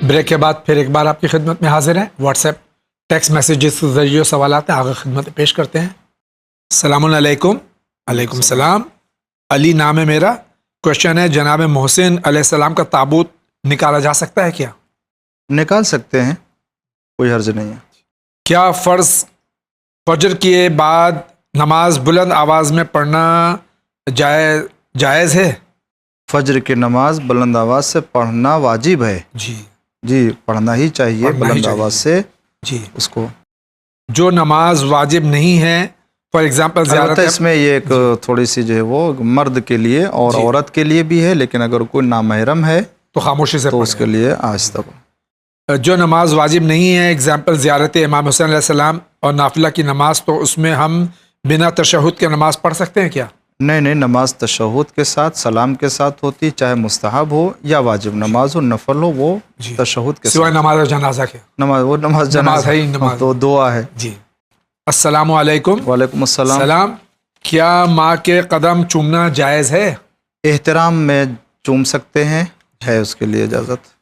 Break کے بعد پھر ایک بار آپ کی خدمت میں حاضر ہیں. واٹس ایپ ٹیکسٹ میسیجز کے ذریعے سوالات آگے خدمت پیش کرتے ہیں. السلام علیکم. وعلیکم السلام. علی نام ہے میرا. کوشچن ہے جناب محسن علیہ السلام کا تابوت نکالا جا سکتا ہے کیا؟ نکال سکتے ہیں، کوئی حرج نہیں ہے. کیا فرض فجر کے بعد نماز بلند آواز میں پڑھنا جائز ہے؟ فجر کی نماز بلند آواز سے پڑھنا واجب ہے. جی پڑھنا ہی چاہیے بلند آواز سے. جی اس کو جو نماز واجب نہیں ہے، فار ایگزامپل زیارت، اس میں یہ ایک تھوڑی سی جو ہے وہ مرد کے لیے اور عورت کے لیے بھی ہے، لیکن اگر کوئی نامحرم ہے تو خاموشی سے تو اس کے لیے آہستہ. جو نماز واجب نہیں ہے، ایگزامپل زیارت امام حسین علیہ السلام اور نافلہ کی نماز، تو اس میں ہم بنا تشہد کے نماز پڑھ سکتے ہیں کیا؟ نہیں، نماز تشہد کے ساتھ سلام کے ساتھ ہوتی، چاہے مستحب ہو یا واجب نماز ہو، نفل ہو، وہ تشہد کے سوائے نماز جنازہ کے. نماز جنازہ ہے نماز تو دعا ہے. جی. السلام علیکم. وعلیکم السلام. سلام. کیا ماں کے قدم چومنا جائز ہے؟ احترام میں چوم سکتے ہیں، ہے اس کے لیے اجازت.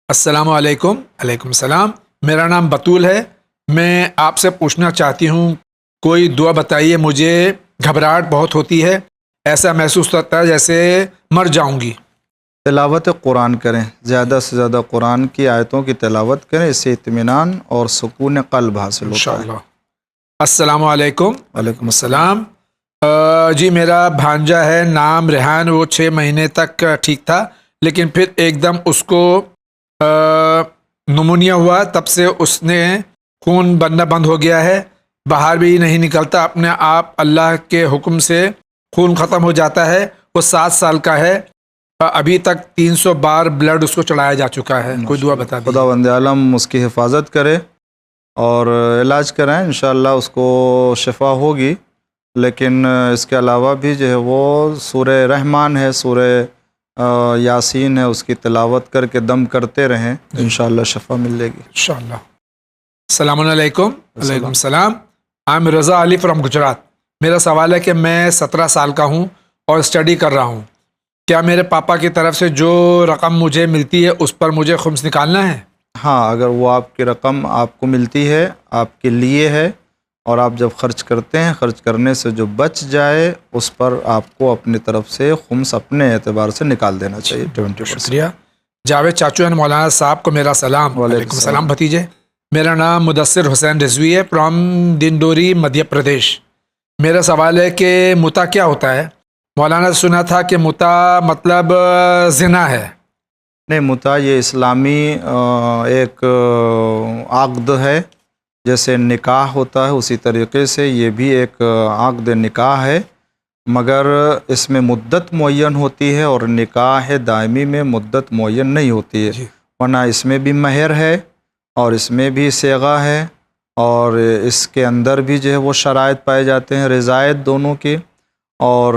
السلام علیکم. وعلیکم السلام. میرا نام بطول ہے. میں آپ سے پوچھنا چاہتی ہوں، کوئی دعا بتائیے، مجھے گھبراہٹ بہت ہوتی ہے، ایسا محسوس ہوتا ہے جیسے مر جاؤں گی. تلاوت قرآن کریں، زیادہ سے زیادہ قرآن کی آیتوں کی تلاوت کریں، اس سے اطمینان اور سکون قلب حاصل ہوتا ہے. انشاءاللہ. السلام علیکم. وعلیکم السلام. جی میرا بھانجا ہے، نام ریحان. وہ 6 مہینے تک ٹھیک تھا، لیکن پھر ایک دم اس کو نمونیا ہوا. تب سے اس نے خون بننا بند ہو گیا ہے، باہر بھی نہیں نکلتا اپنے آپ، اللہ کے حکم سے خون ختم ہو جاتا ہے. وہ 7 سال کا ہے، ابھی تک 300 بار بلڈ اس کو چڑھایا جا چکا ہے. کوئی دعا بتا دیجیے. خداوند عالم اس کی حفاظت کرے اور علاج کرائیں، انشاءاللہ اس کو شفا ہوگی. لیکن اس کے علاوہ بھی جو ہے وہ سورہ رحمان ہے، سورہ یاسین ہے، اس کی تلاوت کر کے دم کرتے رہیں، انشاءاللہ شفا مل جائے گی. انشاءاللہ. السلام علیکم. وعلیکم السلام. I'm Raza Ali from Gujarat. میرا سوال ہے کہ میں 17 سال کا ہوں اور اسٹڈی کر رہا ہوں. کیا میرے پاپا کی طرف سے جو رقم مجھے ملتی ہے اس پر مجھے خمس نکالنا ہے؟ ہاں، اگر وہ آپ کی رقم آپ کو ملتی ہے، آپ کے لیے ہے، اور آپ جب خرچ کرتے ہیں، خرچ کرنے سے جو بچ جائے اس پر آپ کو اپنی طرف سے خمس اپنے اعتبار سے نکال دینا چاہیے. 20%. شکریہ. جاوید چاچو اینڈ مولانا صاحب کو میرا سلام. وعلیکم السلام بھتیجے. میرا نام مدثر حسین رضوی ہے فرام دندوری مدھیہ پردیش. میرا سوال ہے کہ متا کیا ہوتا ہے؟ مولانا سنا تھا کہ متا مطلب زنا ہے. نہیں، متا یہ اسلامی ایک عقد ہے، جیسے نکاح ہوتا ہے اسی طریقے سے یہ بھی ایک عقد نکاح ہے، مگر اس میں مدت معین ہوتی ہے اور نکاح دائمی میں مدت معین نہیں ہوتی ہے. ورنہ اس میں بھی مہر ہے اور اس میں بھی صیغہ ہے، اور اس کے اندر بھی جو ہے وہ شرائط پائے جاتے ہیں، رضایت دونوں کی. اور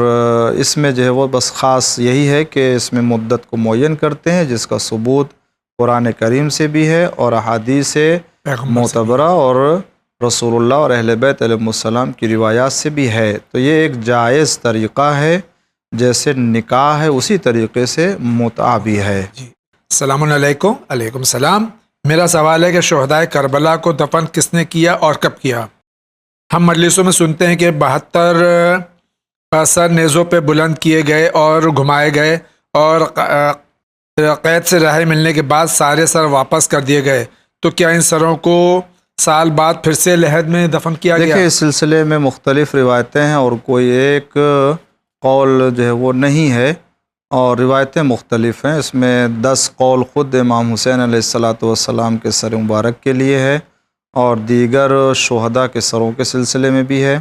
اس میں جو ہے وہ بس خاص یہی ہے کہ اس میں مدت کو معین کرتے ہیں، جس کا ثبوت قرآن کریم سے بھی ہے اور احادیث معتبرہ اور رسول اللہ اور اہل بیت علیہ السلام کی روایات سے بھی ہے. تو یہ ایک جائز طریقہ ہے، جیسے نکاح ہے اسی طریقے سے متع بھی ہے. السلام علیکم. علیکم السلام. میرا سوال ہے کہ شہدائے کربلا کو دفن کس نے کیا اور کب کیا؟ ہم مجلسوں میں سنتے ہیں کہ 72 سر نیزوں پہ بلند کیے گئے اور گھمائے گئے، اور قید سے رہائی ملنے کے بعد سارے سر واپس کر دیے گئے. تو کیا ان سروں کو سال بعد پھر سے لحد میں دفن کیا گیا؟ دیکھیں، اس سلسلے میں مختلف روایتیں ہیں اور کوئی ایک قول جو ہے وہ نہیں ہے، اور روایتیں مختلف ہیں. اس میں 10 قول خود امام حسین علیہ السلام کے سر مبارک کے لیے ہے، اور دیگر شہداء کے سروں کے سلسلے میں بھی ہے.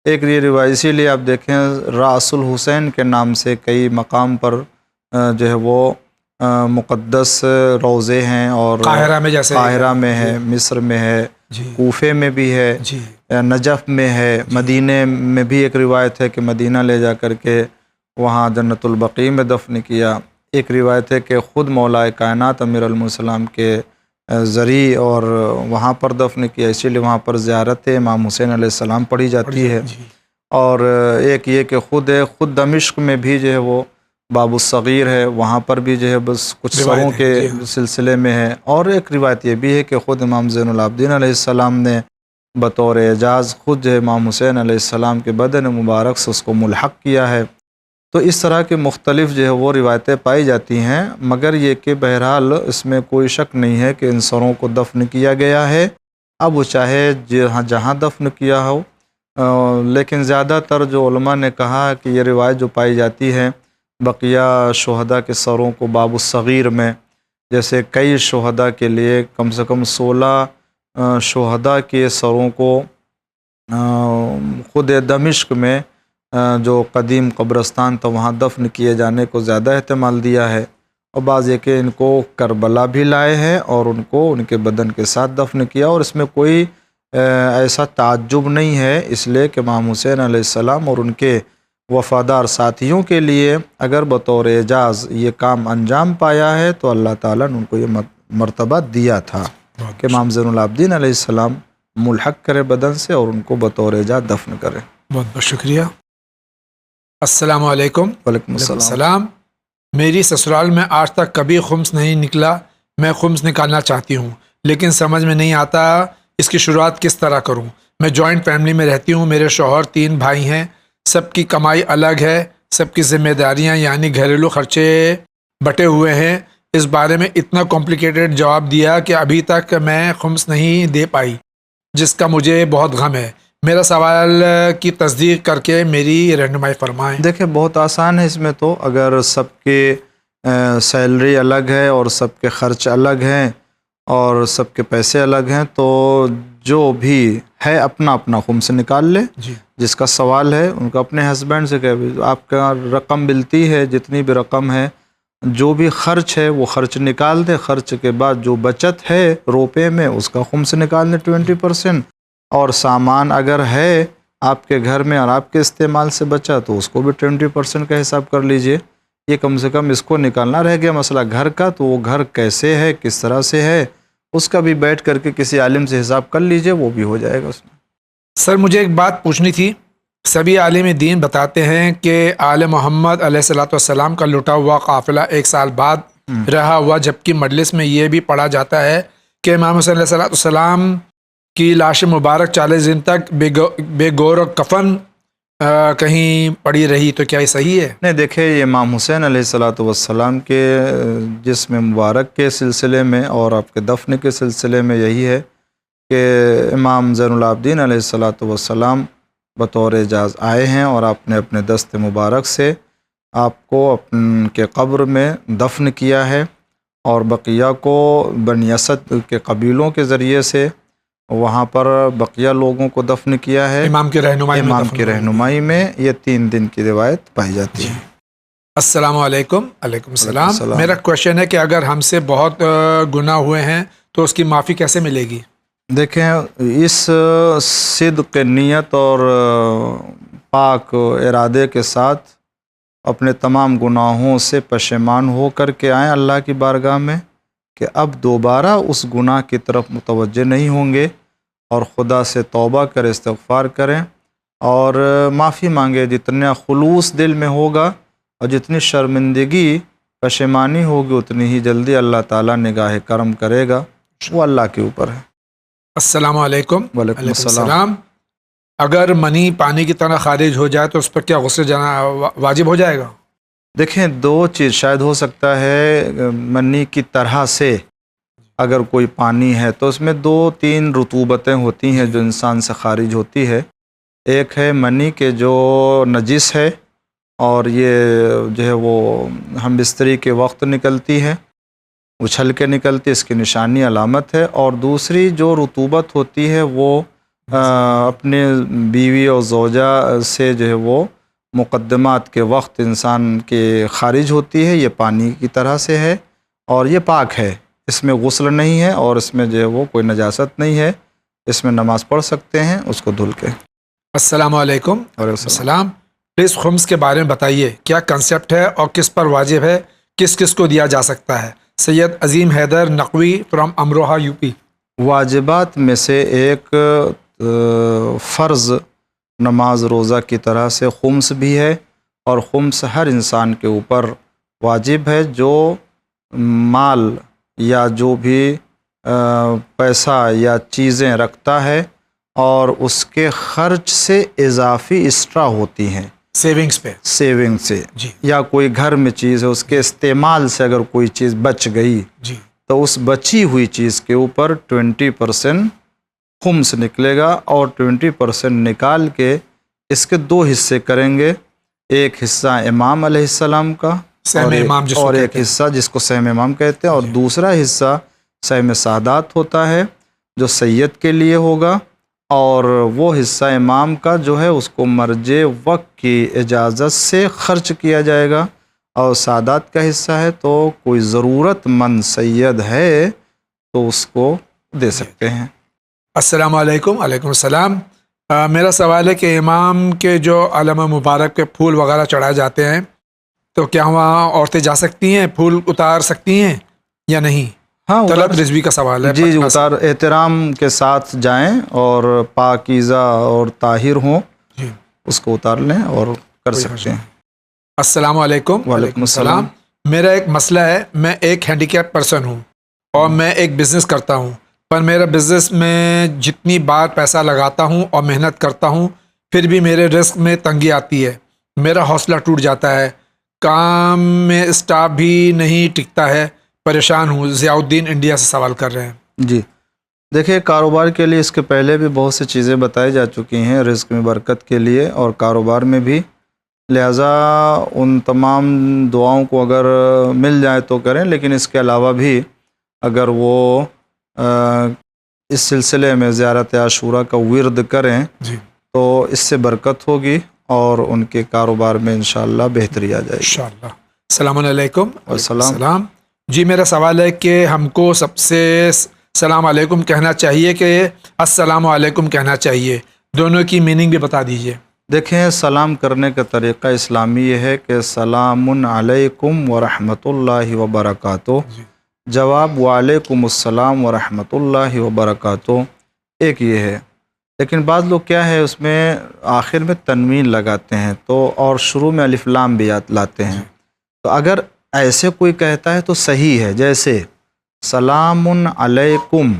ایک یہ روایت اسی لیے آپ دیکھیں راس الحسین کے نام سے کئی مقام پر جو ہے وہ مقدس روضے ہیں، اور قاہرہ میں، جیسے قاہرہ میں ہے، مصر میں ہے، کوفے میں بھی ہے، نجف میں ہے، مدینہ میں بھی ایک روایت ہے کہ مدینہ لے جا کر کے وہاں جنت البقیع میں دفن کیا. ایک روایت ہے کہ خود مولا کائنات امیر السلام کے ذریعے اور وہاں پر دفن کیا، اسی لیے وہاں پر زیارت امام حسین علیہ السلام پڑھی جاتی ہے. اور ایک یہ کہ خود دمشق میں بھی جو ہے وہ باب الصغیر ہے، وہاں پر بھی جو ہے بس کچھ روایت سروں ہے، کے جی ہاں۔ سلسلے میں ہے۔ اور ایک روایت یہ بھی ہے کہ خود امام زین العابدین علیہ السلام نے بطور اعجاز خود جو ہے امام حسین علیہ السلام کے بدن مبارک سے اس کو ملحق کیا ہے۔ تو اس طرح کے مختلف جو ہے وہ روایتیں پائی جاتی ہیں، مگر یہ کہ بہرحال اس میں کوئی شک نہیں ہے کہ ان سروں کو دفن کیا گیا ہے، اب وہ چاہے جہاں دفن کیا ہو۔ لیکن زیادہ تر جو علماء نے کہا کہ یہ روایت جو پائی جاتی ہے بقیہ شہداء کے سروں کو باب الصغیر میں، جیسے کئی شہداء کے لیے کم سے کم 16 شہداء کے سروں کو خود دمشق میں جو قدیم قبرستان تھا وہاں دفن کیے جانے کو زیادہ احتمال دیا ہے، اور بعض یہ کہ ان کو کربلا بھی لائے ہیں اور ان کو ان کے بدن کے ساتھ دفن کیا، اور اس میں کوئی ایسا تعجب نہیں ہے، اس لیے کہ امام حسین علیہ السلام اور ان کے وفادار ساتھیوں کے لیے اگر بطور اعجاز یہ کام انجام پایا ہے تو اللہ تعالیٰ نے ان کو یہ مرتبہ دیا تھا کہ امام زین العابدین علیہ السلام ملحق کرے بدن سے اور ان کو بطور اعجاز دفن کرے۔ بہت بہت شکریہ۔ السلام علیکم۔ وعلیکم وعلیکم السلام۔ السلام۔ میری سسرال میں آج تک کبھی خمس نہیں نکلا، میں خمس نکالنا چاہتی ہوں لیکن سمجھ میں نہیں آتا اس کی شروعات کس طرح کروں۔ میں جوائنٹ فیملی میں رہتی ہوں، میرے شوہر 3 بھائی ہیں، سب کی کمائی الگ ہے، سب کی ذمہ داریاں یعنی گھریلو خرچے بٹے ہوئے ہیں۔ اس بارے میں اتنا کمپلیکیٹڈ جواب دیا کہ ابھی تک میں خمس نہیں دے پائی، جس کا مجھے بہت غم ہے۔ میرا سوال کی تصدیق کر کے میری رہنمائی فرمائیں۔ دیکھیں بہت آسان ہے اس میں تو، اگر سب کے سیلری الگ ہے اور سب کے خرچ الگ ہیں اور سب کے پیسے الگ ہیں تو جو بھی ہے اپنا اپنا خمس نکال لے۔ جی جس کا سوال ہے ان کو اپنے ہسبینڈ سے کہ آپ کا رقم ملتی ہے، جتنی بھی رقم ہے جو بھی خرچ ہے وہ خرچ نکال دے، خرچ کے بعد جو بچت ہے روپے میں اس کا خمس نکال دیں 20%، اور سامان اگر ہے آپ کے گھر میں اور آپ کے استعمال سے بچا تو اس کو بھی 20% کا حساب کر لیجئے۔ یہ کم سے کم اس کو نکالنا رہ گیا مسئلہ گھر کا، تو وہ گھر کیسے ہے، کس طرح سے ہے، اس کا بھی بیٹھ کر کے کسی عالم سے حساب کر لیجئے، وہ بھی ہو جائے گا اس میں۔ سر مجھے ایک بات پوچھنی تھی۔ سبھی عالم دین بتاتے ہیں کہ آل محمد علیہ السلام کا لٹا ہوا قافلہ 1 سال بعد رہا ہوا، جبکہ مجلس میں یہ بھی پڑھا جاتا ہے کہ امام حسین علیہ السلام کی لاش مبارک 40 دن تک بے گور و کفن کہیں پڑی رہی، تو کیا یہ صحیح ہے؟ نہیں، دیکھیں یہ امام حسین علیہ السلام کے جسم مبارک کے سلسلے میں اور آپ کے دفن کے سلسلے میں یہی ہے کہ امام زین العابدین علیہ السلام بطور اعجاز آئے ہیں اور آپ نے اپنے دست مبارک سے آپ کو ان کے قبر میں دفن کیا ہے، اور بقیہ کو بنی اسد کے قبیلوں کے ذریعے سے وہاں پر بقیہ لوگوں کو دفن کیا ہے امام کی رہنمائی میں امام دفن کی ہوئے۔ رہنمائی میں۔ یہ 3 دن کی روایت پائی جاتی ہے۔ السلام علیکم۔ علیکم السلام۔ السلام۔ میرا کوشچن ہے کہ اگر ہم سے بہت گناہ ہوئے ہیں تو اس کی معافی کیسے ملے گی؟ دیکھیں اس صدق نیت اور پاک ارادے کے ساتھ اپنے تمام گناہوں سے پشیمان ہو کر کے آئیں اللہ کی بارگاہ میں کہ اب دوبارہ اس گناہ کی طرف متوجہ نہیں ہوں گے، اور خدا سے توبہ کریں، استغفار کریں اور معافی مانگے۔ جتنا خلوص دل میں ہوگا اور جتنی شرمندگی پشیمانی ہوگی اتنی ہی جلدی اللہ تعالیٰ نگاہ کرم کرے گا، وہ اللہ کے اوپر ہے۔ السلام علیکم۔ وعلیکم السلام۔ اگر منی پانی کی طرح خارج ہو جائے تو اس پر کیا غسل جانا واجب ہو جائے گا؟ دیکھیں 2 چیز شاید ہو سکتا ہے، منی کی طرح سے اگر کوئی پانی ہے تو اس میں 2-3 رطوبتیں ہوتی ہیں جو انسان سے خارج ہوتی ہے۔ ایک ہے منی کے جو نجس ہے اور یہ جو ہے وہ ہم بستری کے وقت نکلتی ہے، اچھل کے نکلتی، اس کی نشانی علامت ہے۔ اور دوسری جو رطوبت ہوتی ہے وہ اپنے بیوی اور زوجہ سے جو ہے وہ مقدمات کے وقت انسان کے خارج ہوتی ہے، یہ پانی کی طرح سے ہے اور یہ پاک ہے، اس میں غسل نہیں ہے اور اس میں جو ہے وہ کوئی نجاست نہیں ہے، اس میں نماز پڑھ سکتے ہیں اس کو دھل کے۔ السلام علیکم۔ وعلیکم السلام۔ پلیز خمس کے بارے میں بتائیے، کیا کنسیپٹ ہے اور کس پر واجب ہے، کس کس کو دیا جا سکتا ہے؟ سید عظیم حیدر نقوی فرام امروہہ UP۔ واجبات میں سے ایک فرض نماز روزہ کی طرح سے خمس بھی ہے، اور خمس ہر انسان کے اوپر واجب ہے جو مال یا جو بھی پیسہ یا چیزیں رکھتا ہے اور اس کے خرچ سے اضافی ایکسٹرا ہوتی ہیں سیونگز پہ. سیونگ سے، جی یا کوئی گھر میں چیز ہے اس کے استعمال سے اگر کوئی چیز بچ گئی جی تو اس بچی ہوئی چیز کے اوپر 20% خمس نکلے گا، اور 20% نکال کے اس کے 2 حصے کریں گے. ایک حصہ امام علیہ السلام کا سہم امام جس کو اور ایک کہتے ہیں. حصہ جس کو سہم امام کہتے ہیں، اور دوسرا حصہ سہم سادات ہوتا ہے جو سید کے لیے ہوگا، اور وہ حصہ امام کا جو ہے اس کو مرج وقت کی اجازت سے خرچ کیا جائے گا، اور سادات کا حصہ ہے تو کوئی ضرورت مند سید ہے تو اس کو دے سکتے ہیں. السلام علیکم. وعلیکم السلام. میرا سوال ہے کہ امام کے جو علم مبارک کے پھول وغیرہ چڑھائے جاتے ہیں تو کیا وہاں عورتیں جا سکتی ہیں، پھول اتار سکتی ہیں یا نہیں؟ ہاں، طلعت رضوی کا سوال ہے. جی پٹنہ سے. اتار احترام کے ساتھ جائیں اور پاکیزہ اور طاہر ہوں، جی. اس کو اتار لیں اور کر کوئی سکتے ہیں. السلام علیکم. وعلیکم السلام. میرا ایک مسئلہ ہے، میں ایک ہینڈی کیپ پرسن ہوں اور میں ایک بزنس کرتا ہوں، پر میرا بزنس میں جتنی بار پیسہ لگاتا ہوں اور محنت کرتا ہوں پھر بھی میرے رزق میں تنگی آتی ہے، میرا حوصلہ ٹوٹ جاتا ہے، کام میں اسٹاف بھی نہیں ٹکتا ہے، پریشان ہوں. ضیاء الدین انڈیا سے سوال کر رہے ہیں. جی دیکھیں، کاروبار کے لیے اس کے پہلے بھی بہت سی چیزیں بتائی جا چکی ہیں رزق میں برکت کے لیے اور کاروبار میں بھی، لہٰذا ان تمام دعاؤں کو اگر مل جائے تو کریں، لیکن اس کے علاوہ بھی اگر وہ اس سلسلے میں زیارت عاشورہ کا ورد کریں جی تو اس سے برکت ہوگی اور ان کے کاروبار میں انشاءاللہ بہتری آ جائے گی. انشاءاللہ. السلام علیکم. السلام. جی میرا سوال ہے کہ ہم کو سب سے السلام علیکم کہنا چاہیے کہ السلام علیکم کہنا چاہیے؟ دونوں کی میننگ بھی بتا دیجیے. دیکھیں، سلام کرنے کا طریقہ اسلامی یہ ہے کہ سلام علیکم ورحمۃ اللہ وبرکاتہ. جی. جواب وعلیکم السلام ورحمۃ اللہ وبرکاتہ ایک یہ ہے، لیکن بعض لوگ کیا ہے اس میں آخر میں تنوین لگاتے ہیں تو اور شروع میں الف لام بھی لاتے ہیں. تو اگر ایسے کوئی کہتا ہے تو صحیح ہے، جیسے سلام علیکم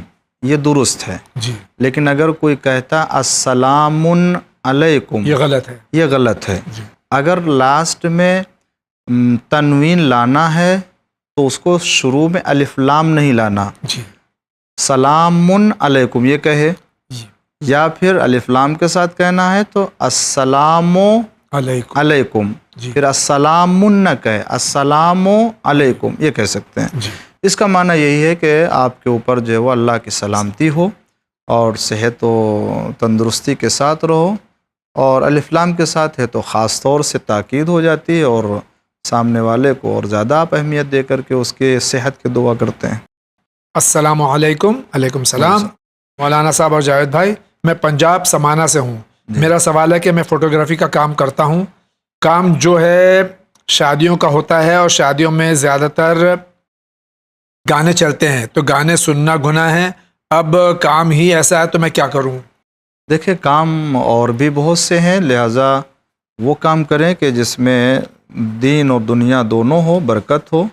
یہ درست ہے، جی. لیکن اگر کوئی کہتا السلام علیکم یہ غلط ہے. یہ غلط ہے. جی. اگر لاسٹ میں تنوین لانا ہے تو اس کو شروع میں الف لام نہیں لانا، جی. سلام علیکم یہ کہے، جی. یا پھر الف لام کے ساتھ کہنا ہے تو السلام علیکم. علیکم، جی. پھر السلام نہ کہے، السلام علیکم یہ کہہ سکتے ہیں. جی. اس کا معنی یہی ہے کہ آپ کے اوپر جو ہے وہ اللہ کی سلامتی ہو اور صحت و تندرستی کے ساتھ رہو، اور الف لام کے ساتھ ہے تو خاص طور سے تاکید ہو جاتی ہے اور سامنے والے کو اور زیادہ آپ اہمیت دے کر کے اس کے صحت کی دعا کرتے ہیں. السلام علیکم. علیکم السلام. مولانا صاحب اور جاوید بھائی، میں پنجاب سمانہ سے ہوں. میرا سوال ہے کہ میں فوٹوگرافی کا کام کرتا ہوں. کام جو ہے شادیوں کا ہوتا ہے اور شادیوں میں زیادہ تر گانے چلتے ہیں، تو گانے سننا گناہ ہے. اب کام ہی ایسا ہے تو میں کیا کروں؟ دیکھیں، کام اور بھی بہت سے ہیں، لہٰذا وہ کام کریں کہ جس میں دین اور دنیا دونوں ہو، برکت ہو.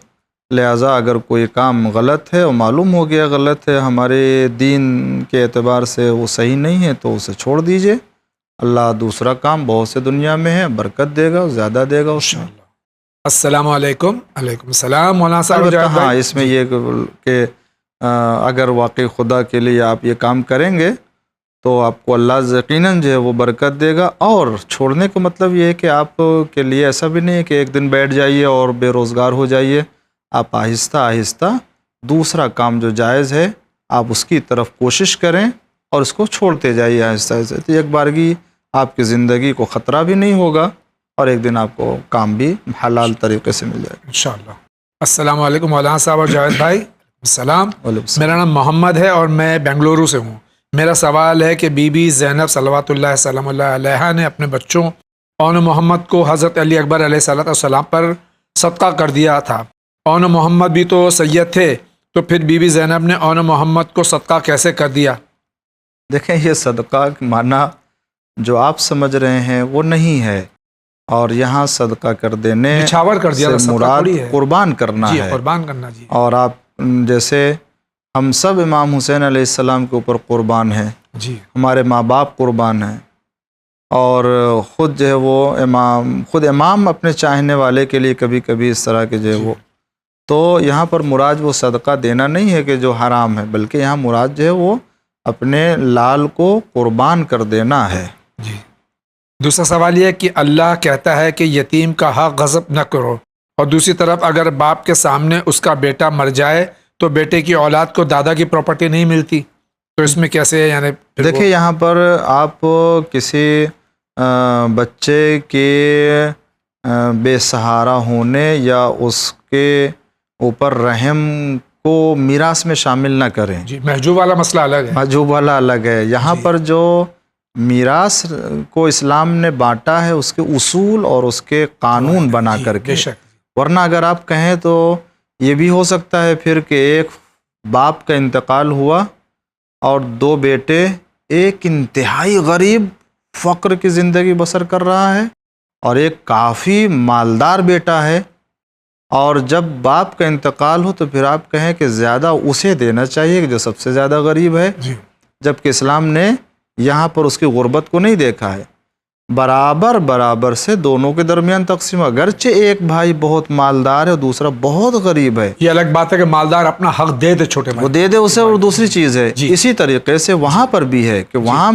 لہٰذا اگر کوئی کام غلط ہے اور معلوم ہو گیا غلط ہے، ہمارے دین کے اعتبار سے وہ صحیح نہیں ہے تو اسے چھوڑ دیجئے. اللہ دوسرا کام بہت سے دنیا میں ہے، برکت دے گا، زیادہ دے گا اس میں. السلام علیکم. علیکم السلام. مولانا صاحب البتہ جاوید ہاں، بھائی، اس میں یہ کہ اگر واقعی خدا کے لیے آپ یہ کام کریں گے تو آپ کو اللہ یقیناً جو ہے وہ برکت دے گا. اور چھوڑنے کا مطلب یہ ہے کہ آپ کے لیے ایسا بھی نہیں ہے کہ ایک دن بیٹھ جائیے اور بے روزگار ہو جائیے. آپ آہستہ آہستہ دوسرا کام جو جائز ہے آپ اس کی طرف کوشش کریں اور اس کو چھوڑتے جائیے آہستہ آہستہ. تو ایک بارگی آپ کی زندگی کو خطرہ بھی نہیں ہوگا اور ایک دن آپ کو کام بھی حلال طریقے سے مل جائے گا انشاءاللہ. السلام علیکم مولانا صاحب اور جاوید بھائی. السلام. وعلیکم میرا نام محمد ہے اور میں بنگلورو سے ہوں. میرا سوال ہے کہ بی بی زینب صلوات اللہ سلام اللہ علیہا نے اپنے بچوں اون محمد کو حضرت علی اکبر علیہ صلاۃ والسلام پر صدقہ کر دیا تھا. اون محمد بھی تو سید تھے، تو پھر بی بی زینب نے اون محمد کو صدقہ کیسے کر دیا؟ دیکھیں، یہ صدقہ کا معنی جو آپ سمجھ رہے ہیں وہ نہیں ہے. اور یہاں صدقہ کر دینے نچھاور کر دیا سے صدقہ مراد تھوڑی ہے۔ قربان کرنا جی ہے۔ قربان کرنا جی۔ اور آپ جیسے ہم سب امام حسین علیہ السلام کے اوپر قربان ہیں، جی ہمارے ماں باپ قربان ہیں، اور خود جو ہے وہ امام اپنے چاہنے والے کے لیے کبھی کبھی اس طرح کے جو ہے وہ، تو یہاں پر مراد وہ صدقہ دینا نہیں ہے کہ جو حرام ہے، بلکہ یہاں مراد جو ہے وہ اپنے لال کو قربان کر دینا ہے۔ جی۔ دوسرا سوال یہ ہے کہ اللہ کہتا ہے کہ یتیم کا حق غصب نہ کرو، اور دوسری طرف اگر باپ کے سامنے اس کا بیٹا مر جائے تو بیٹے کی اولاد کو دادا کی پراپرٹی نہیں ملتی، تو اس میں کیسے یعنی دیکھیں یہاں پر آپ کسی بچے کے بے سہارا ہونے یا اس کے اوپر رحم کو میراث میں شامل نہ کریں۔ جی محجوب والا مسئلہ الگ ہے۔ محجوب والا الگ ہے۔ یہاں پر جو میراث کو اسلام نے بانٹا ہے اس کے اصول اور اس کے قانون بنا کر کے، ورنہ اگر آپ کہیں تو یہ بھی ہو سکتا ہے پھر کہ ایک باپ کا انتقال ہوا اور دو بیٹے، ایک انتہائی غریب فقر کی زندگی بسر کر رہا ہے اور ایک کافی مالدار بیٹا ہے، اور جب باپ کا انتقال ہو تو پھر آپ کہیں کہ زیادہ اسے دینا چاہیے کہ جو سب سے زیادہ غریب ہے، جبکہ اسلام نے یہاں پر اس کی غربت کو نہیں دیکھا ہے، برابر سے دونوں کے درمیان تقسیم، اگرچہ ایک بھائی بہت مالدار ہے اور دوسرا بہت غریب ہے، یہ الگ بات ہے کہ مالدار اپنا حق دے دے چھوٹے بھائی، وہ دے دے اسے، اور دوسری چیز ہے اسی طریقے سے وہاں پر بھی ہے کہ وہاں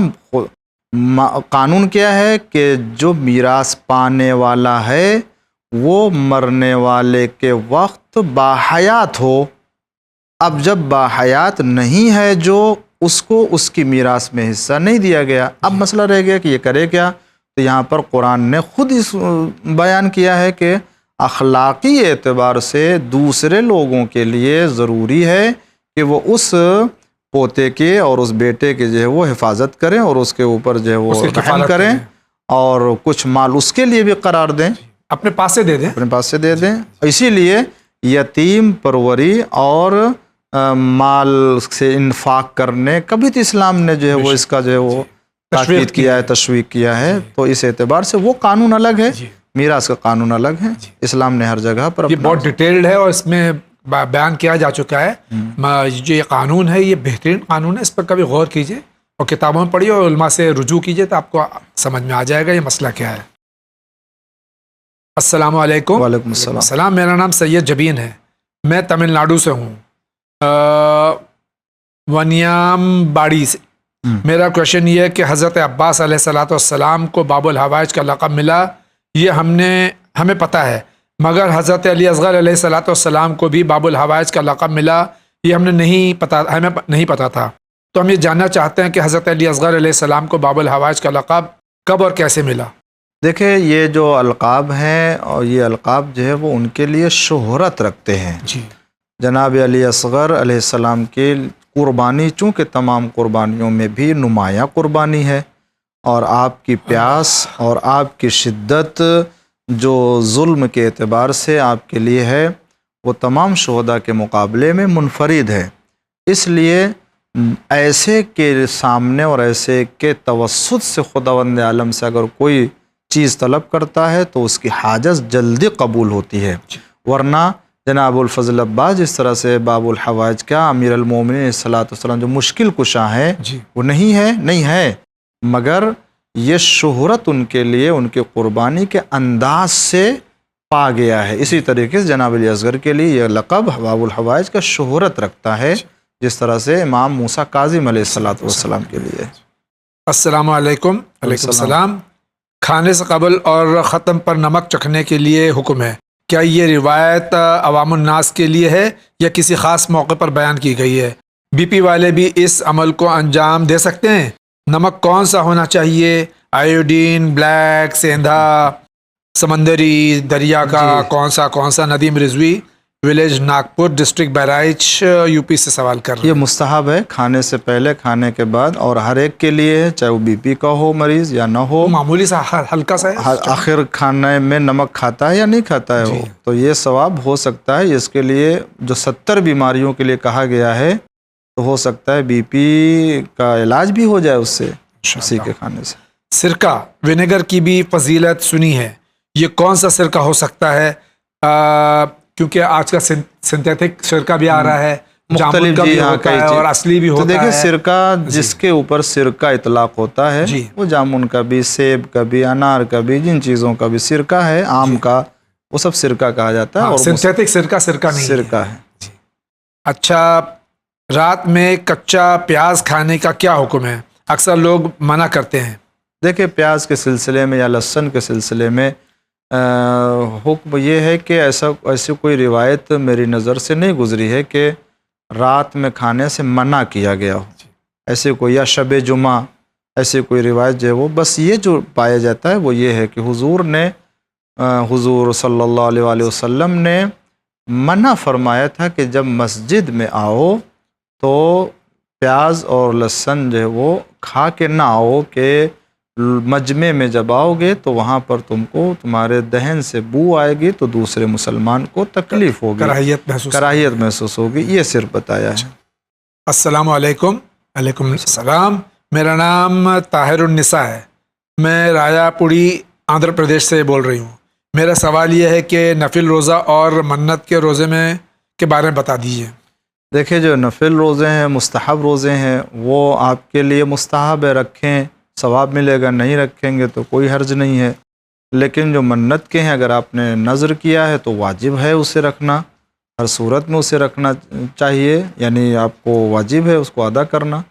قانون کیا ہے کہ جو میراث پانے والا ہے وہ مرنے والے کے وقت باحیات ہو۔ اب جب باحیات نہیں ہے جو اس کو اس کی میراث میں حصہ نہیں دیا گیا، اب مسئلہ رہ گیا کہ یہ کرے کیا؟ تو یہاں پر قرآن نے خود اس بیان کیا ہے کہ اخلاقی اعتبار سے دوسرے لوگوں کے لیے ضروری ہے کہ وہ اس پوتے کے اور اس بیٹے کے جو ہے وہ حفاظت کریں اور اس کے اوپر جو ہے وہ رحم کریں اور کچھ مال اس کے لیے بھی قرار دیں، اپنے پاس سے دے دیں، اپنے پاس سے دے دیں۔ اسی لیے یتیم پروری اور مال سے انفاق کرنے کبھی تو اسلام نے جو ہے وہ اس کا جو ہے وہ تاکید کیا ہے، تشویق کیا ہے، تو اس اعتبار سے وہ قانون الگ ہے، میراث کا قانون الگ ہے۔ اسلام نے ہر جگہ پر یہ بہت ڈیٹیلڈ ہے اور اس میں بیان کیا جا چکا ہے۔ جو یہ قانون ہے یہ بہترین قانون ہے، اس پر کبھی غور کیجئے اور کتابوں میں پڑھیے اور علماء سے رجوع کیجئے تو آپ کو سمجھ میں آ جائے گا یہ مسئلہ کیا ہے۔ السلام علیکم۔ وعلیکم السلام۔ میرا نام سید جبین ہے، میں تمل ناڈو سے ہوں، ونیام باڑی سے۔ میرا کوشچن یہ ہے کہ حضرت عباس علیہ السلام کو باب الحوائج کا لقب ملا، یہ ہمیں پتہ ہے، مگر حضرت علی اصغر علیہ السلام کو بھی باب الحوائج کا لقب ملا، یہ ہمیں نہیں پتہ تھا، تو ہم یہ جاننا چاہتے ہیں کہ حضرت علی اصغر علیہ السلام کو باب الحوائج کا لقب کب اور کیسے ملا؟ دیکھیں یہ جو القاب ہیں اور یہ القاب جو ہے وہ ان کے لیے شہرت رکھتے ہیں۔ جی جناب علی اصغر علیہ السلام کی قربانی چونکہ تمام قربانیوں میں بھی نمایاں قربانی ہے، اور آپ کی پیاس اور آپ کی شدت جو ظلم کے اعتبار سے آپ کے لیے ہے وہ تمام شہداء کے مقابلے میں منفرد ہے، اس لیے ایسے کے سامنے اور ایسے کے توسط سے خداوند عالم سے اگر کوئی چیز طلب کرتا ہے تو اس کی حاجت جلدی قبول ہوتی ہے، ورنہ جناب الفضل عباس جس طرح سے باب الحوائج کا امیر المومنین صلی اللہ علیہ وسلم جو مشکل کشا ہے وہ نہیں ہے، مگر یہ شہرت ان کے لیے ان کی قربانی کے انداز سے پا گیا ہے۔ اسی طریقے سے جناب علی اصغر کے لیے یہ لقب باب الحوائج کا شہرت رکھتا ہے، جس طرح سے امام موسیٰ کاظم علیہ السلام کے لیے۔ السلام علیکم۔ وعلیکم السلام۔ کھانے سے قبل اور ختم پر نمک چکھنے کے لیے حکم ہے، کیا یہ روایت عوام الناس کے لیے ہے یا کسی خاص موقع پر بیان کی گئی ہے؟ بی پی والے بھی اس عمل کو انجام دے سکتے ہیں؟ نمک کون سا ہونا چاہیے؟ آیوڈین، بلیک، سیندھا، سمندری، دریا کا کون سا؟ Nadeem Rizvi, village Nagpur, district Bahraich, U P سے سوال کر رہے ہیں۔ یہ مستحب ہے کھانے سے پہلے، کھانے کے بعد، اور ہر ایک کے لیے ہے، چاہے وہ بی پی کا ہو مریض یا نہ ہو، معمولی سا ہلکا سا ہے، آخر کھانے میں نمک کھاتا ہے یا نہیں کھاتا ہے وہ، تو یہ ثواب ہو سکتا ہے۔ اس کے لیے جو 70 بیماریوں کے لیے کہا گیا ہے تو ہو سکتا ہے بی پی کا علاج بھی ہو جائے اس سے، اسی کے کھانے سے۔ سرکہ ونیگر کی بھی فضیلت سنی ہے، یہ کون سا سرکہ ہو سکتا ہے؟ کیونکہ آج کا سنتھیٹک سرکہ بھی آ رہا ہے، جامن کا بھی ہوتا ہے اور اصلی بھی تو ہوتا دیکھیں ہے۔ سرکہ جس کے اوپر سرکہ اطلاق ہوتا ہے وہ جامن کا بھی، سیب کا بھی، انار کا بھی، جن چیزوں کا بھی سرکہ ہے، آم کا، وہ سب سرکہ کہا جاتا ہے۔ اور سنتھیٹک سرکہ نہیں سرکہ ہے۔ اچھا، رات میں کچا پیاز کھانے کا کیا حکم ہے؟ اکثر لوگ منع کرتے ہیں۔ دیکھیں پیاز کے سلسلے میں یا لہسن کے سلسلے میں حکم یہ ہے کہ ایسی کوئی روایت میری نظر سے نہیں گزری ہے کہ رات میں کھانے سے منع کیا گیا ہو، ایسے کوئی، یا شب جمعہ ایسی کوئی روایت جو ہے وہ، بس یہ جو پایا جاتا ہے وہ یہ ہے کہ حضور صلی اللہ علیہ وآلہ وسلم نے منع فرمایا تھا کہ جب مسجد میں آؤ تو پیاز اور لہسن جو ہے وہ کھا کے نہ آؤ، کہ مجمع میں جب آؤ گے تو وہاں پر تم کو تمہارے دہن سے بو آئے گی تو دوسرے مسلمان کو تکلیف ہوگی، کراہیت محسوس ہوگی، یہ صرف بتایا ہے۔ السلام علیکم۔ علیکم السلام۔ میرا نام طاہر النساء ہے، میں رایا پوری آندھرا پردیش سے بول رہی ہوں۔ میرا سوال یہ ہے کہ نفل روزہ اور منت کے روزے میں کے بارے میں بتا دیجیے۔ دیکھیں جو نفل روزے ہیں، مستحب روزے ہیں، وہ آپ کے لیے مستحب ہے، رکھیں، ثواب ملے گا، نہیں رکھیں گے تو کوئی حرج نہیں ہے۔ لیکن جو منت کے ہیں، اگر آپ نے نذر کیا ہے تو واجب ہے اسے رکھنا، ہر صورت میں اسے رکھنا چاہیے، یعنی آپ کو واجب ہے اس کو ادا کرنا،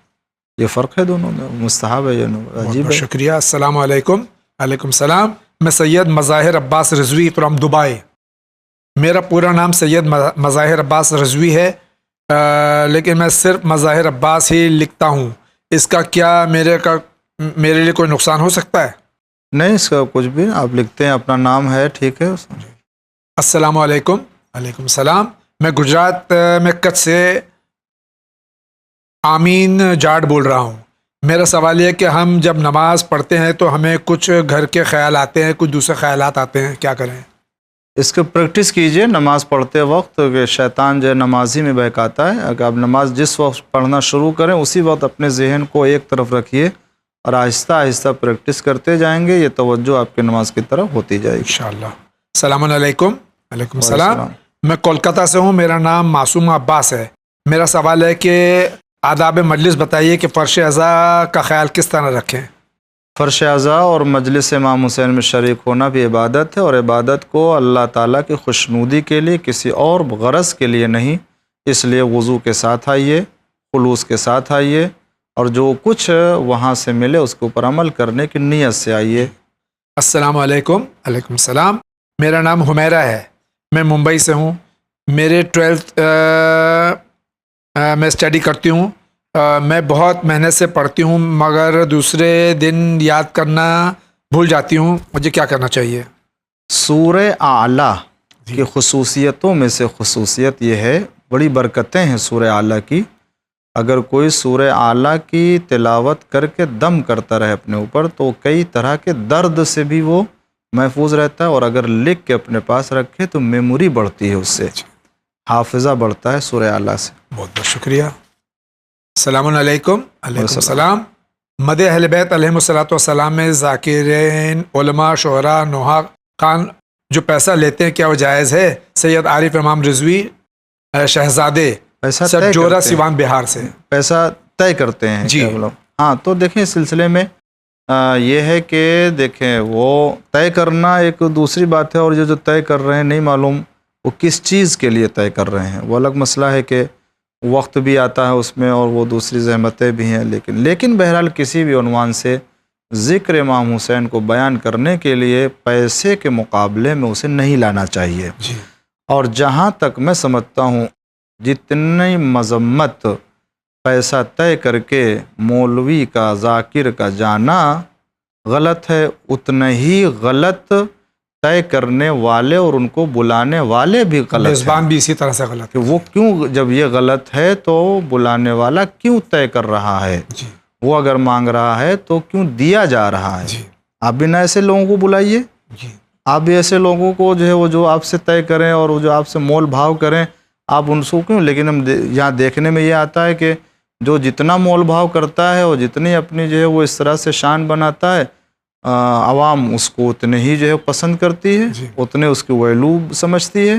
یہ فرق ہے دونوں میں، مستحب ہے یا واجب ہے۔ شکریہ۔ السلام علیکم۔ علیکم السلام۔ میں سید مظاہر عباس رضوی فرام دبئی۔ میرا پورا نام سید مظاہر عباس رضوی ہے، لیکن میں صرف مظاہر عباس ہی لکھتا ہوں، اس کا کیا میرے لیے کوئی نقصان ہو سکتا ہے؟ نہیں، اس کا کچھ بھی، آپ لکھتے ہیں اپنا نام ہے، ٹھیک ہے۔ السلام علیکم۔ علیکم السلام۔ میں گجرات میں کچھ سے آمین جاٹ بول رہا ہوں۔ میرا سوال یہ ہے کہ ہم جب نماز پڑھتے ہیں تو ہمیں کچھ گھر کے خیال آتے ہیں، کچھ دوسرے خیالات آتے ہیں، کیا کریں؟ اس کو پریکٹس کیجئے نماز پڑھتے وقت، کہ شیطان جو ہے نمازی میں بہکاتا ہے۔ اگر آپ نماز جس وقت پڑھنا شروع کریں اسی وقت اپنے ذہن کو ایک طرف رکھیے اور آہستہ آہستہ پریکٹس کرتے جائیں گے، یہ توجہ آپ کی نماز کی طرف ہوتی جائے گی انشاءاللہ۔ السلام علیکم۔ علیکم السلام۔ میں کولکتہ سے ہوں، میرا نام معصوم عباس ہے۔ میرا سوال ہے کہ آداب مجلس بتائیے کہ فرش اعضاء کا خیال کس طرح رکھیں؟ فرش اعضاء اور مجلس امام حسین میں شریک ہونا بھی عبادت ہے، اور عبادت کو اللہ تعالیٰ کی خوشنودی کے لیے، کسی اور غرض کے لیے نہیں، اس لیے وضو کے ساتھ آئیے، خلوص کے ساتھ آئیے، اور جو کچھ وہاں سے ملے اس کے اوپر عمل کرنے کی نیت سے آئیے۔ السلام علیکم۔ علیکم السلام۔ میرا نام حمیرہ ہے، میں ممبئی سے ہوں۔ میرے 12th میں اسٹڈی کرتی ہوں۔ میں بہت محنت سے پڑھتی ہوں مگر دوسرے دن یاد کرنا بھول جاتی ہوں، مجھے کیا کرنا چاہیے؟ سورہ اعلیٰ کی خصوصیتوں میں سے خصوصیت یہ ہے، بڑی برکتیں ہیں سورہ اعلیٰ کی، اگر کوئی سورہ اعلیٰ کی تلاوت کر کے دم کرتا رہے اپنے اوپر تو کئی طرح کے درد سے بھی وہ محفوظ رہتا ہے، اور اگر لکھ کے اپنے پاس رکھے تو میموری بڑھتی ہے، اس سے حافظہ بڑھتا ہے سورہ اعلیٰ سے۔ بہت بہت شکریہ۔ السلام علیکم۔ علیکم السلام۔ مدح اہل بیت علیہم الصلوۃ والسلام میں ذاکرین، علماء، شعراء، نحاء خان جو پیسہ لیتے ہیں کیا وہ جائز ہے؟ سید عارف امام رضوی شہزادے، سرجورہ سیوان بہار سے۔ پیسہ طے کرتے ہیں جی لوگ؟ ہاں، تو دیکھیں اس سلسلے میں یہ ہے کہ دیکھیں وہ طے کرنا ایک دوسری بات ہے، اور یہ جو طے کر رہے ہیں نہیں معلوم وہ کس چیز کے لیے طے کر رہے ہیں، وہ الگ مسئلہ ہے کہ وقت بھی آتا ہے اس میں اور وہ دوسری زحمتیں بھی ہیں، لیکن بہرحال کسی بھی عنوان سے ذکر امام حسین کو بیان کرنے کے لیے پیسے کے مقابلے میں اسے نہیں لانا چاہیے۔ اور جہاں تک میں سمجھتا ہوں جتنی مذمت پیسہ طے کر کے مولوی کا، ذاکر کا جانا غلط ہے، اتنا ہی غلط طے کرنے والے اور ان کو بلانے والے بھی غلط ہیں، میزبان بھی اسی طرح سے غلط کہ وہ کیوں، جب یہ غلط ہے تو بلانے والا کیوں طے کر رہا ہے؟ وہ اگر مانگ رہا ہے تو کیوں دیا جا رہا ہے؟ آپ بھی نہ ایسے لوگوں کو بلائیے، آپ بھی ایسے لوگوں کو جو ہے وہ جو آپ سے طے کریں اور وہ جو آپ سے مول بھاؤ کریں، آپ ان سے کیوں؟ لیکن ہم یہاں دیکھنے میں یہ آتا ہے کہ جو جتنا مول بھاؤ کرتا ہے اور جتنی اپنی جو ہے وہ اس طرح سے شان بناتا ہے، عوام اس کو اتنے ہی جو ہے پسند کرتی ہے، جی اتنے اس کی ویلو سمجھتی ہے،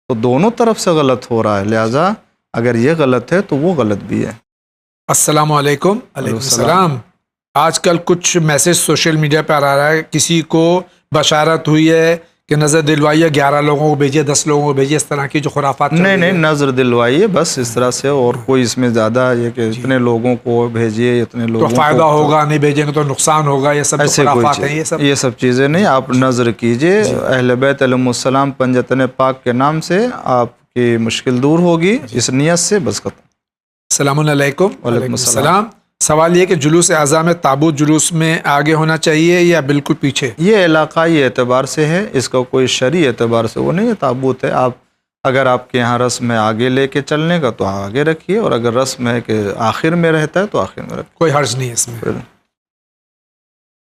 تو دونوں طرف سے غلط ہو رہا ہے، لہٰذا اگر یہ غلط ہے تو وہ غلط بھی ہے۔ السلام علیکم۔ علیکم السلام۔ آج کل کچھ میسج سوشل میڈیا پہ آ رہا ہے، کسی کو بشارت ہوئی ہے کہ نظر دلوائیے، 11 لوگوں کو بھیجیے، 10 لوگوں کو بھیجیے، اس طرح کی جو خرافات چل رہی نہیں ہے۔ نظر دلوائیے بس اس طرح سے، اور کوئی اس میں زیادہ یہ کہ اتنے لوگوں کو بھیجیے، اتنے تو لوگوں کو فائدہ ہوگا، نہیں بھیجیں گے تو نقصان ہوگا، یہ سب ایسے کوئی خرافات ہیں، یہ سب چیزیں نہیں، آپ نظر کیجئے اہل بیت علیہم السلام پنجتن پاک کے نام سے، آپ کی مشکل دور ہوگی، اس نیت سے بس ختم۔ السلام علیکم۔ وعلیکم السلام۔ سوال یہ کہ جلوس اعضاء میں تابوت جلوس میں آگے ہونا چاہیے یا بالکل پیچھے؟ یہ علاقائی اعتبار سے ہے، اس کا کوئی شرعی اعتبار سے وہ نہیں ہے، تابوت ہے، آپ اگر آپ کے یہاں رسم ہے آگے لے کے چلنے کا تو آگے رکھیے، اور اگر رسم ہے کہ آخر میں رہتا ہے تو آخر میں رکھیے، کوئی حرج نہیں ہے اس میں۔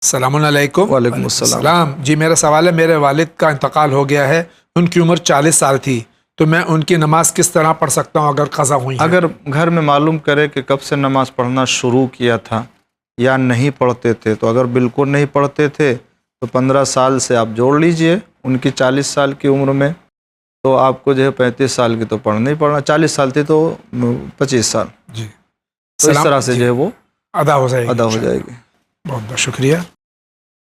السلام علیکم۔ وعلیکم السلام۔ جی میرا سوال ہے، میرے والد کا انتقال ہو گیا ہے، ان کی عمر 40 سال تھی، تو میں ان کی نماز کس طرح پڑھ سکتا ہوں اگر قضا ہوئی ہے؟ اگر گھر میں معلوم کرے کہ کب سے نماز پڑھنا شروع کیا تھا یا نہیں پڑھتے تھے، تو اگر بالکل نہیں پڑھتے تھے تو 15 سال سے آپ جوڑ لیجئے، ان کی 40 سال کی عمر میں تو آپ کو جو ہے 35 سال کی تو پڑھنا ہی پڑھنا، 40 سال تھی تو 25 سال، جی تو اس طرح سے جو ہے وہ ادا ہو جائے گی۔ ادا ہو جائے گی۔ بہت بہت شکریہ۔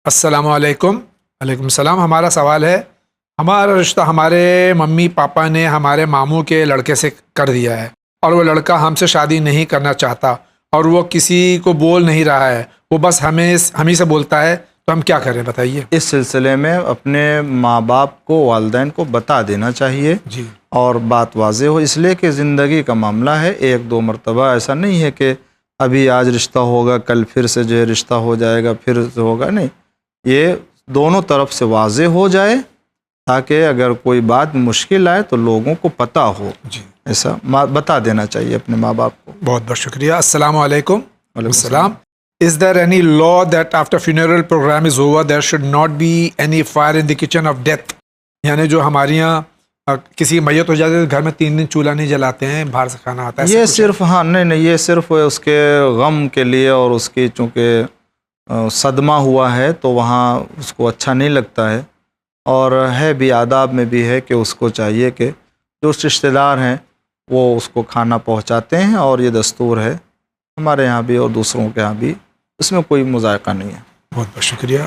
السلام علیکم۔ علیکم السلام۔ ہمارا سوال ہے، ہمارا رشتہ ہمارے ممی پاپا نے ہمارے ماموں کے لڑکے سے کر دیا ہے، اور وہ لڑکا ہم سے شادی نہیں کرنا چاہتا، اور وہ کسی کو بول نہیں رہا ہے، وہ بس ہمیں سے بولتا ہے، تو ہم کیا کریں بتائیے؟ اس سلسلے میں اپنے ماں باپ کو، والدین کو بتا دینا چاہیے، جی اور بات واضح ہو، اس لیے کہ زندگی کا معاملہ ہے، ایک دو مرتبہ ایسا نہیں ہے کہ ابھی آج رشتہ ہوگا کل پھر سے جو ہے رشتہ ہو جائے گا، پھر ہوگا، نہیں، یہ دونوں طرف سے واضح ہو جائے تاکہ اگر کوئی بات مشکل آئے تو لوگوں کو پتہ ہو، جی ایسا بتا دینا چاہیے اپنے ماں باپ کو۔ بہت بہت شکریہ۔ السلام علیکم۔ وعلیکم السلام۔ Is there any law that after funeral program is over there should not be any fire in the kitchen of death؟ یعنی جو ہمارے یہاں کسی میت ہو جاتے ہے گھر میں 3 دن چولہا نہیں جلاتے ہیں، باہر سے کھانا آتا ہے، یہ صرف نہیں، یہ صرف اس کے غم کے لیے، اور اس کی چونکہ صدمہ ہوا ہے تو وہاں اس کو اچھا نہیں لگتا ہے، اور ہے بھی آداب میں بھی ہے کہ اس کو چاہیے کہ جو رشتہ دار ہیں وہ اس کو کھانا پہنچاتے ہیں، اور یہ دستور ہے ہمارے یہاں بھی اور دوسروں کے یہاں بھی، اس میں کوئی مذائقہ نہیں ہے۔ بہت بہت شکریہ۔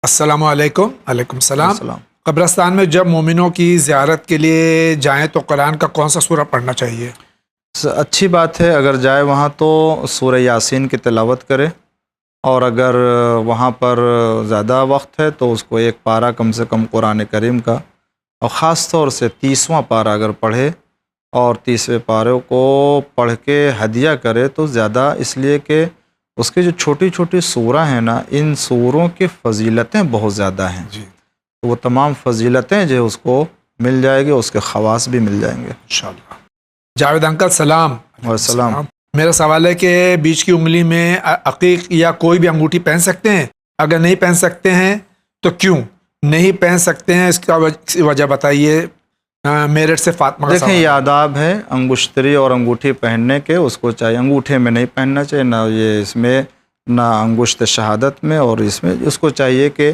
السلام علیکم۔ علیکم السلام۔ السلام۔ قبرستان میں جب مومنوں کی زیارت کے لیے جائیں تو قرآن کا کون سا سورہ پڑھنا چاہیے؟ اچھی بات ہے، اگر جائے وہاں تو سورہ یاسین کی تلاوت کرے، اور اگر وہاں پر زیادہ وقت ہے تو اس کو 1 پارہ کم سے کم قرآن کریم کا، اور خاص طور سے 30واں پارہ اگر پڑھے، اور 30ویں پارے کو پڑھ کے ہدیہ کرے تو زیادہ، اس لیے کہ اس کے جو چھوٹی چھوٹی سورہ ہیں نا، ان سوروں کی فضیلتیں بہت زیادہ ہیں، جی تو وہ تمام فضیلتیں جو اس کو مل جائے گی، اس کے خواص بھی مل جائیں گے انشاءاللہ۔ جاوید انکل سلام۔ السلام۔ میرا سوال ہے کہ بیچ کی انگلی میں عقیق یا کوئی بھی انگوٹھی پہن سکتے ہیں؟ اگر نہیں پہن سکتے ہیں تو کیوں نہیں پہن سکتے ہیں؟ اس کا وجہ بتائیے۔ میرٹھ سے فاطمہ کا دیکھیں، یہ آداب ہے انگشتری اور انگوٹھی پہننے کے، اس کو چاہیے انگوٹھے میں نہیں پہننا چاہیے، نہ یہ اس میں، نہ انگشت شہادت میں، اور اس میں اس کو چاہیے کہ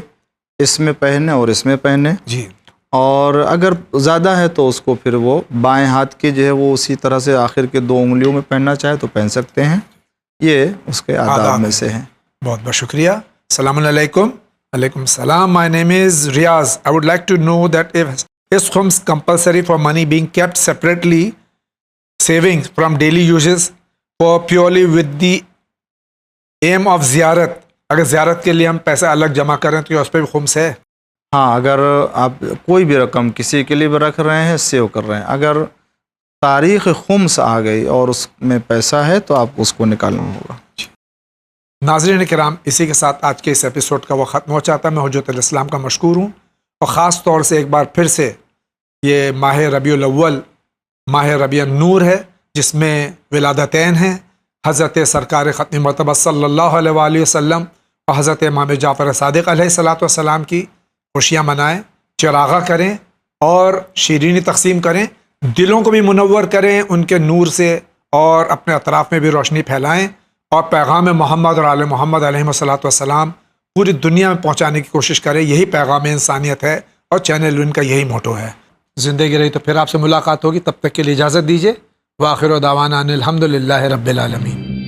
اس میں پہنے اور اس میں پہنے، جی، اور اگر زیادہ ہے تو اس کو پھر وہ بائیں ہاتھ کی جو ہے وہ اسی طرح سے آخر کے 2 انگلیوں میں پہننا چاہے تو پہن سکتے ہیں، یہ اس کے آداب میں سے ہیں۔ بہت بہت شکریہ۔ السلام علیکم۔ علیکم السلام۔ My name is Riaz. I would like to know that is khums compulsory for money being kept separately, savings from daily uses for purely with the aim of زیارت؟ اگر زیارت کے لیے ہم پیسہ الگ جمع کریں تو اس پہ بھی خمس ہے؟ ہاں، اگر آپ کوئی بھی رقم کسی کے لیے بھی رکھ رہے ہیں، سیو کر رہے ہیں، اگر تاریخ خمس آ گئی اور اس میں پیسہ ہے تو آپ اس کو نکالنا ہوگا۔ ناظرین کرام، اسی کے ساتھ آج کے اس ایپیسوڈ کا وہ ختم ہو چاہتا ہے۔ میں حجت الاسلام کا مشکور ہوں، اور خاص طور سے ایک بار پھر سے یہ ماہ ربیع الاول، ماہ ربیع النور ہے، جس میں ولادتین ہیں، حضرت سرکار ختم مرتبہ صلی اللہ علیہ وآلہ وسلم اور حضرت امام جعفر صادق علیہ الصلوۃ والسلام کی خوشیاں منائیں، چراغاں کریں اور شیرینی تقسیم کریں، دلوں کو بھی منور کریں ان کے نور سے، اور اپنے اطراف میں بھی روشنی پھیلائیں، اور پیغام محمد اور آل محمد علیہ الصلوۃ والسلام پوری دنیا میں پہنچانے کی کوشش کریں. یہی پیغام انسانیت ہے اور چینل ان کا یہی موٹو ہے. زندگی رہی تو پھر آپ سے ملاقات ہوگی. تب تک کے لیے اجازت دیجیے. وآخر دعوانا ان الحمد للہ رب العالمین.